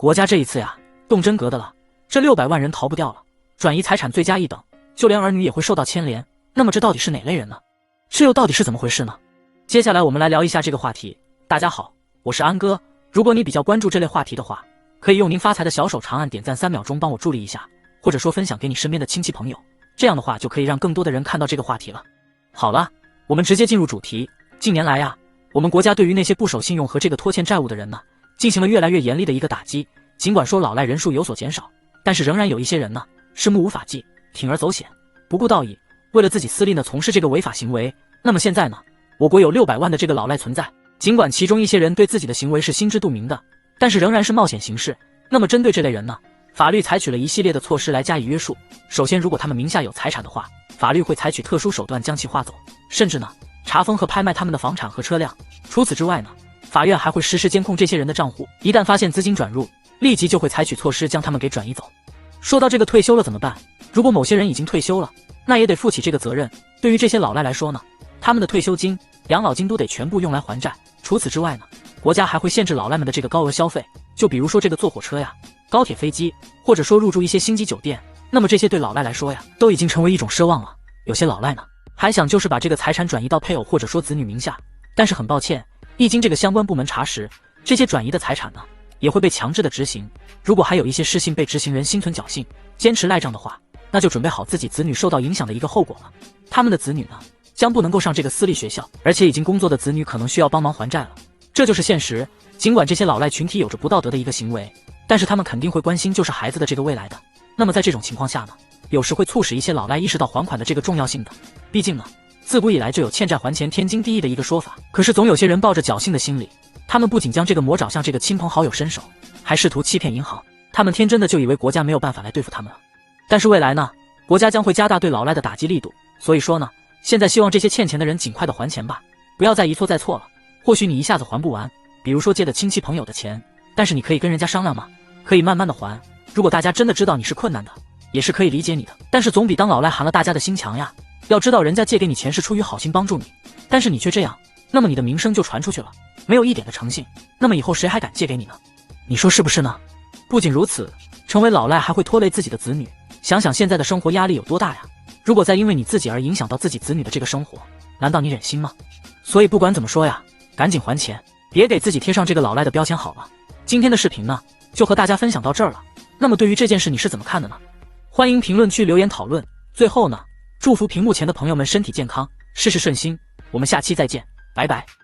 国家这一次呀，动真格的了，这600万人逃不掉了，转移财产罪加一等，就连儿女也会受到牵连。那么这到底是哪类人呢？这又到底是怎么回事呢？接下来我们来聊一下这个话题。大家好，我是安哥。如果你比较关注这类话题的话，可以用您发财的小手长按点赞3秒钟帮我助力一下，或者说分享给你身边的亲戚朋友，这样的话就可以让更多的人看到这个话题了。好了，我们直接进入主题。近年来呀，我们国家对于那些不守信用和这个拖欠债务的人呢，进行了越来越严厉的一个打击。尽管说老赖人数有所减少，但是仍然有一些人呢是目无法纪，铤而走险，不顾道义，为了自己私利呢从事这个违法行为。那么现在呢，我国有600万的这个老赖存在，尽管其中一些人对自己的行为是心知肚明的，但是仍然是冒险行事。那么针对这类人呢，法律采取了一系列的措施来加以约束。首先，如果他们名下有财产的话，法律会采取特殊手段将其划走，甚至呢查封和拍卖他们的房产和车辆。除此之外呢，法院还会实时监控这些人的账户，一旦发现资金转入，立即就会采取措施将他们给转移走。说到这个退休了怎么办？如果某些人已经退休了，那也得负起这个责任。对于这些老赖来说呢，他们的退休金、养老金都得全部用来还债。除此之外呢，国家还会限制老赖们的这个高额消费，就比如说这个坐火车呀、高铁、飞机，或者说入住一些星级酒店。那么这些对老赖来说呀，都已经成为一种奢望了。有些老赖呢，还想就是把这个财产转移到配偶或者说子女名下，但是很抱歉，一经这个相关部门查实，这些转移的财产呢，也会被强制的执行。如果还有一些失信被执行人心存侥幸，坚持赖账的话，那就准备好自己子女受到影响的一个后果了。他们的子女呢，将不能够上这个私立学校，而且已经工作的子女可能需要帮忙还债了。这就是现实。尽管这些老赖群体有着不道德的一个行为，但是他们肯定会关心就是孩子的这个未来的。那么在这种情况下呢，有时会促使一些老赖意识到还款的这个重要性的。毕竟呢，自古以来就有欠债还钱天经地义的一个说法。可是总有些人抱着侥幸的心理，他们不仅将这个魔爪向这个亲朋好友伸手，还试图欺骗银行。他们天真的就以为国家没有办法来对付他们了。但是未来呢，国家将会加大对老赖的打击力度。所以说呢，现在希望这些欠钱的人尽快的还钱吧，不要再一错再错了。或许你一下子还不完，比如说借的亲戚朋友的钱，但是你可以跟人家商量嘛，可以慢慢的还。如果大家真的知道你是困难的，也是可以理解你的，但是总比当老赖寒了大家的心强呀。要知道人家借给你钱是出于好心帮助你，但是你却这样，那么你的名声就传出去了，没有一点的诚信，那么以后谁还敢借给你呢？你说是不是呢？不仅如此，成为老赖还会拖累自己的子女。想想现在的生活压力有多大呀，如果再因为你自己而影响到自己子女的这个生活，难道你忍心吗？所以不管怎么说呀，赶紧还钱，别给自己贴上这个老赖的标签好了。今天的视频呢，就和大家分享到这儿了。那么对于这件事你是怎么看的呢？欢迎评论区留言讨论。最后呢，祝福屏幕前的朋友们身体健康，事事顺心。我们下期再见，拜拜。